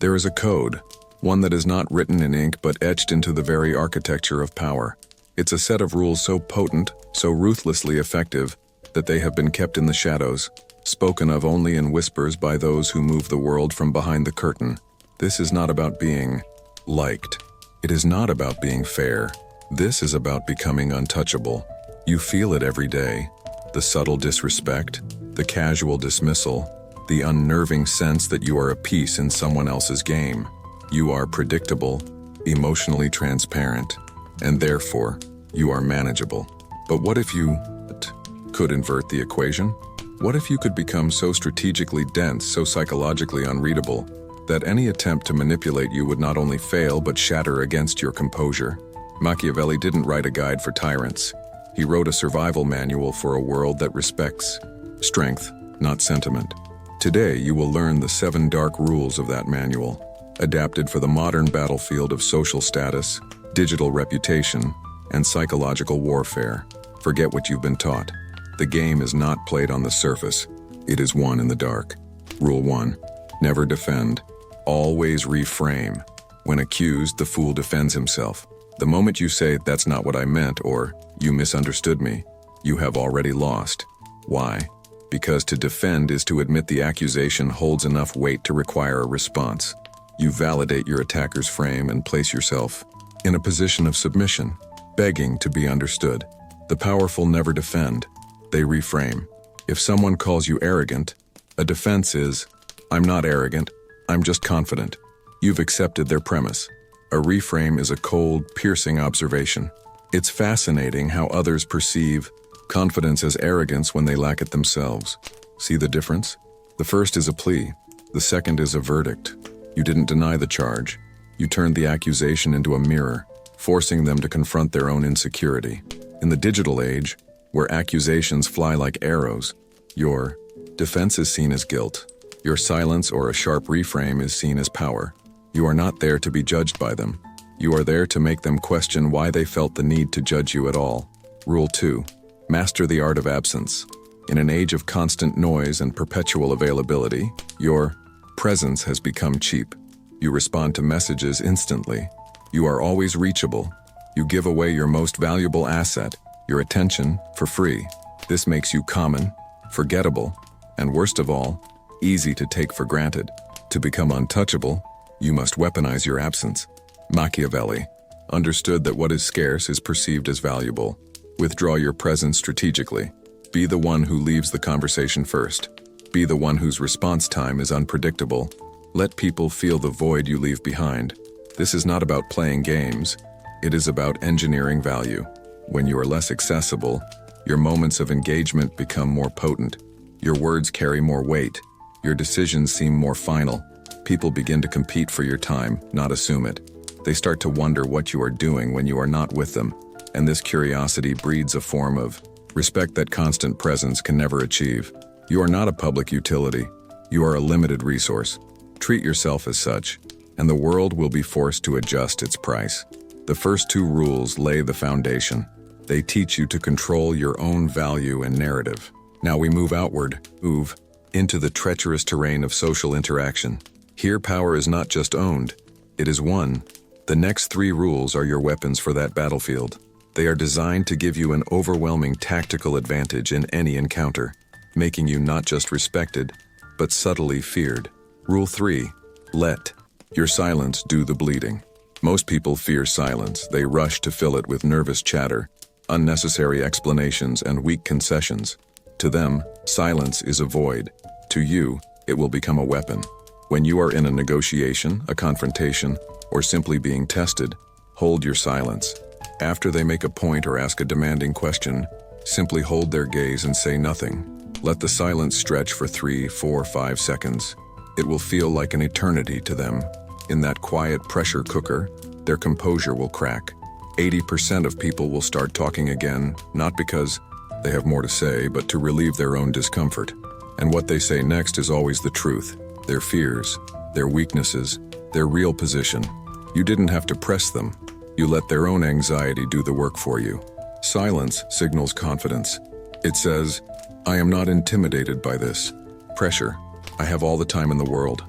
There is a code, one that is not written in ink but etched into the very architecture of power. It's a set of rules so potent, so ruthlessly effective, that they have been kept in the shadows, spoken of only in whispers by those who move the world from behind the curtain. This is not about being liked. It is not about being fair. This is about becoming untouchable. You feel it every day. The subtle disrespect, the casual dismissal, the unnerving sense that you are a piece in someone else's game. You are predictable, emotionally transparent, and therefore, you are manageable. But what if you could invert the equation? What if you could become so strategically dense, so psychologically unreadable, that any attempt to manipulate you would not only fail but shatter against your composure? Machiavelli didn't write a guide for tyrants. He wrote a survival manual for a world that respects strength, not sentiment. Today, you will learn the 7 dark rules of that manual, adapted for the modern battlefield of social status, digital reputation, and psychological warfare. Forget what you've been taught. The game is not played on the surface. It is won in the dark. Rule 1. Never defend. Always reframe. When accused, the fool defends himself. The moment you say, "That's not what I meant," or "You misunderstood me," you have already lost. Why? Because to defend is to admit the accusation holds enough weight to require a response. You validate your attacker's frame and place yourself in a position of submission, begging to be understood. The powerful never defend. They reframe. If someone calls you arrogant, a defense is, "I'm not arrogant, I'm just confident." You've accepted their premise. A reframe is a cold, piercing observation. It's fascinating how others perceive confidence as arrogance when they lack it themselves. See the difference? The first is a plea. The second is a verdict. You didn't deny the charge. You turned the accusation into a mirror, forcing them to confront their own insecurity. In the digital age, where accusations fly like arrows, your defense is seen as guilt. Your silence or a sharp reframe is seen as power. You are not there to be judged by them. You are there to make them question why they felt the need to judge you at all. Rule 2. Master the art of absence. In an age of constant noise and perpetual availability, your presence has become cheap. You respond to messages instantly. You are always reachable. You give away your most valuable asset, your attention, for free. This makes you common, forgettable, and worst of all, easy to take for granted. To become untouchable, you must weaponize your absence. Machiavelli understood that what is scarce is perceived as valuable. Withdraw your presence strategically. Be the one who leaves the conversation first. Be the one whose response time is unpredictable. Let people feel the void you leave behind. This is not about playing games. It is about engineering value. When you are less accessible, your moments of engagement become more potent. Your words carry more weight. Your decisions seem more final. People begin to compete for your time, not assume it. They start to wonder what you are doing when you are not with them, and this curiosity breeds a form of respect that constant presence can never achieve. You are not a public utility. You are a limited resource. Treat yourself as such, and the world will be forced to adjust its price. The first 2 rules lay the foundation. They teach you to control your own value and narrative. Now we move outward, into the treacherous terrain of social interaction. Here power is not just owned, it is won. The next 3 rules are your weapons for that battlefield. They are designed to give you an overwhelming tactical advantage in any encounter, making you not just respected, but subtly feared. Rule 3. Let your silence do the bleeding. Most people fear silence. They rush to fill it with nervous chatter, unnecessary explanations, and weak concessions. To them, silence is a void. To you, it will become a weapon. When you are in a negotiation, a confrontation, or simply being tested, hold your silence. After they make a point or ask a demanding question, simply hold their gaze and say nothing. Let the silence stretch for 3, 4, 5 seconds. It will feel like an eternity to them. In that quiet pressure cooker, their composure will crack. 80% of people will start talking again, not because they have more to say, but to relieve their own discomfort. And what they say next is always the truth. Their fears, their weaknesses, their real position. You didn't have to press them. You let their own anxiety do the work for you. Silence signals confidence. It says, "I am not intimidated by this pressure. I have all the time in the world."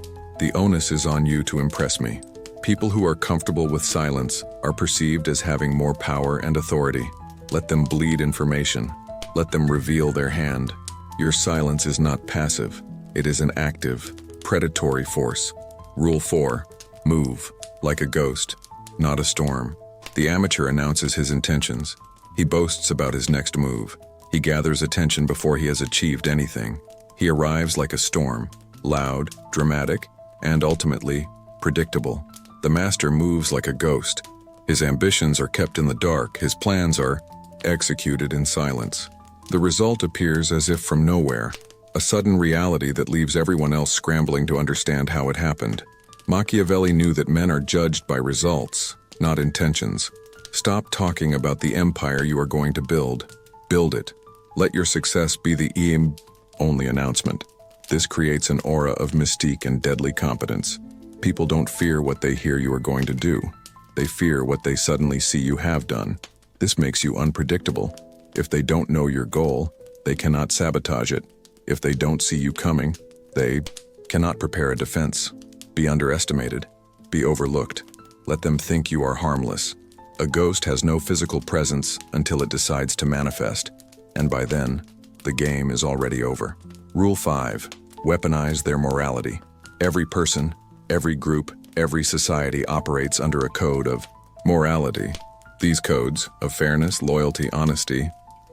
The onus is on you to impress me. People who are comfortable with silence are perceived as having more power and authority. Let them bleed information. Let them reveal their hand. Your silence is not passive. It is an active, predatory force. Rule 4. Move, like a ghost, not a storm. The amateur announces his intentions. He boasts about his next move. He gathers attention before he has achieved anything. He arrives like a storm, loud, dramatic, and ultimately, predictable. The master moves like a ghost. His ambitions are kept in the dark. His plans are executed in silence. The result appears as if from nowhere, a sudden reality that leaves everyone else scrambling to understand how it happened. Machiavelli knew that men are judged by results, not intentions. Stop talking about the empire you are going to build. Build it. Let your success be the only announcement. This creates an aura of mystique and deadly competence. People don't fear what they hear you are going to do. They fear what they suddenly see you have done. This makes you unpredictable. If they don't know your goal, they cannot sabotage it. If they don't see you coming, they cannot prepare a defense. Be underestimated. Be overlooked. Let them think you are harmless. A ghost has no physical presence until it decides to manifest, and by then, the game is already over. Rule 5. Weaponize their morality. Every person, every group, every society operates under a code of morality. These codes of fairness, loyalty, honesty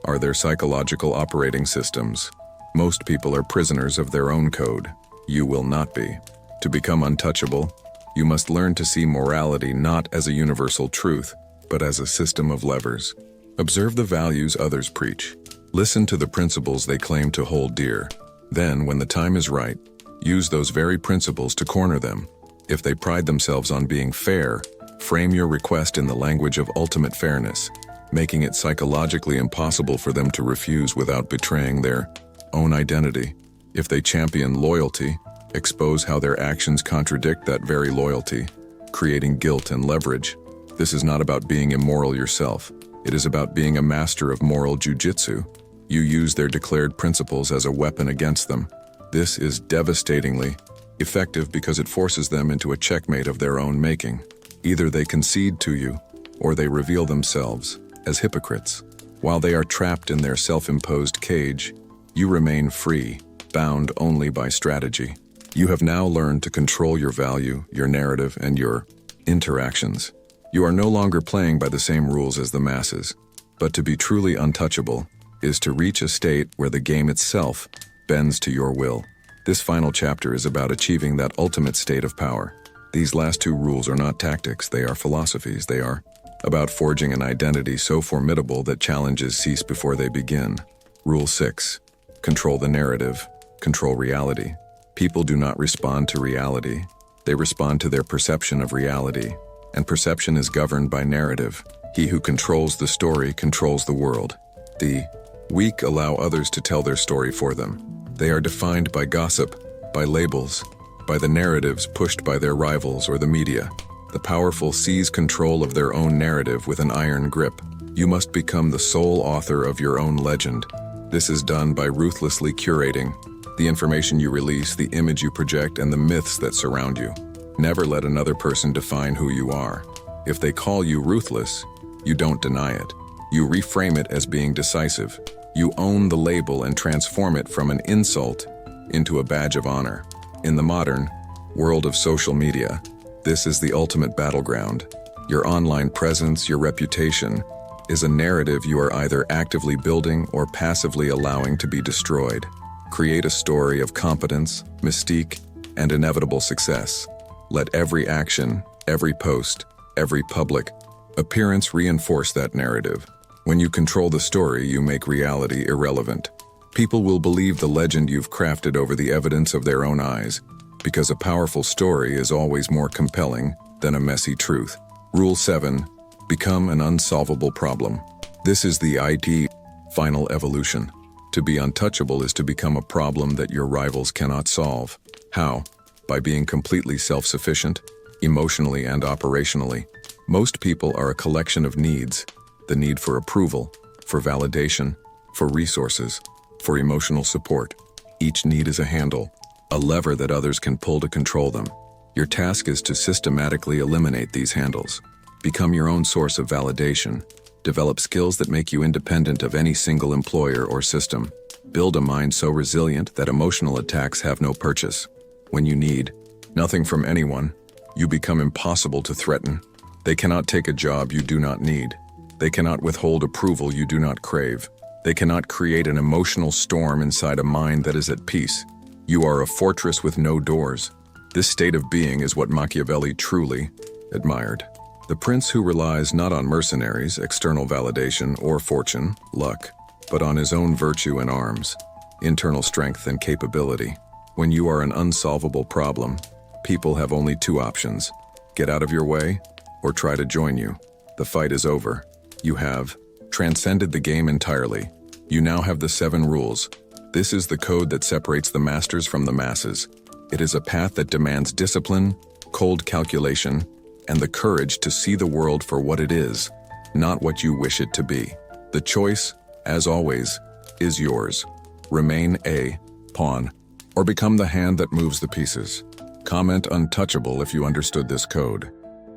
are their psychological operating systems. Most people are prisoners of their own code. You will not be. To become untouchable, you must learn to see morality not as a universal truth, but as a system of levers. Observe the values others preach. Listen to the principles they claim to hold dear. Then, when the time is right, use those very principles to corner them. If they pride themselves on being fair, frame your request in the language of ultimate fairness, making it psychologically impossible for them to refuse without betraying their own identity. If they champion loyalty, expose how their actions contradict that very loyalty, creating guilt and leverage. This is not about being immoral yourself. It is about being a master of moral jujitsu. You use their declared principles as a weapon against them. This is devastatingly effective because it forces them into a checkmate of their own making. Either they concede to you, or they reveal themselves as hypocrites. While they are trapped in their self-imposed cage, you remain free, bound only by strategy. You have now learned to control your value, your narrative, and your interactions. You are no longer playing by the same rules as the masses, but to be truly untouchable is to reach a state where the game itself bends to your will. This final chapter is about achieving that ultimate state of power. These last two rules are not tactics, they are philosophies. They are about forging an identity so formidable that challenges cease before they begin. Rule 6. Control the narrative. Control reality. People do not respond to reality. They respond to their perception of reality, and perception is governed by narrative. He who controls the story controls the world. The weak allow others to tell their story for them. They are defined by gossip, by labels, by the narratives pushed by their rivals or the media. The powerful seize control of their own narrative with an iron grip. You must become the sole author of your own legend. This is done by ruthlessly curating the information you release, the image you project, and the myths that surround you. Never let another person define who you are. If they call you ruthless, you don't deny it. You reframe it as being decisive. You own the label and transform it from an insult into a badge of honor. In the modern world of social media, this is the ultimate battleground. Your online presence, your reputation, is a narrative you are either actively building or passively allowing to be destroyed. Create a story of competence, mystique, and inevitable success. Let every action, every post, every public appearance reinforce that narrative. When you control the story, you make reality irrelevant. People will believe the legend you've crafted over the evidence of their own eyes, because a powerful story is always more compelling than a messy truth. Rule 7. Become an unsolvable problem. This is the final evolution. To be untouchable is to become a problem that your rivals cannot solve. How? By being completely self-sufficient, emotionally and operationally. Most people are a collection of needs. The need for approval, for validation, for resources, for emotional support. Each need is a handle, a lever that others can pull to control them. Your task is to systematically eliminate these handles. Become your own source of validation. Develop skills that make you independent of any single employer or system. Build a mind so resilient that emotional attacks have no purchase. When you need nothing from anyone, you become impossible to threaten. They cannot take a job you do not need. They cannot withhold approval you do not crave. They cannot create an emotional storm inside a mind that is at peace. You are a fortress with no doors. This state of being is what Machiavelli truly admired. The prince who relies not on mercenaries, external validation, or fortune, luck, but on his own virtue and arms, internal strength and capability. When you are an unsolvable problem, people have only two options: get out of your way or try to join you. The fight is over. You have transcended the game entirely. You now have the 7 rules. This is the code that separates the masters from the masses. It is a path that demands discipline, cold calculation, and the courage to see the world for what it is, not what you wish it to be. The choice, as always, is yours. Remain a pawn, or become the hand that moves the pieces. Comment untouchable if you understood this code.